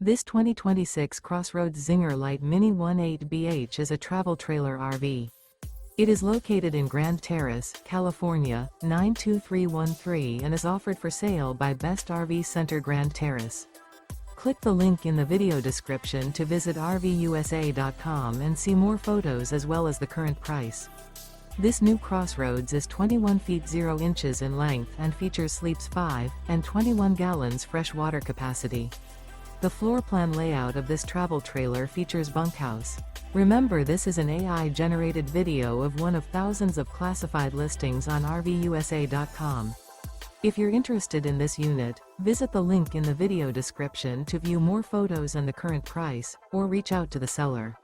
This 2026 CrossRoads Zinger Lite Mini 18BH is a travel trailer RV. It is located in Grand Terrace, California, 92313 and is offered for sale by Best RV Center Grand Terrace. Click the link in the video description to visit RVUSA.com and see more photos as well as the current price. This new CrossRoads is 21 feet 0 inches in length and features sleeps 5 and 21 gallons fresh water capacity. The floor plan layout of this travel trailer features bunkhouse. Remember, this is an AI-generated video of one of thousands of classified listings on RVUSA.com. If you're interested in this unit, visit the link in the video description to view more photos and the current price, or reach out to the seller.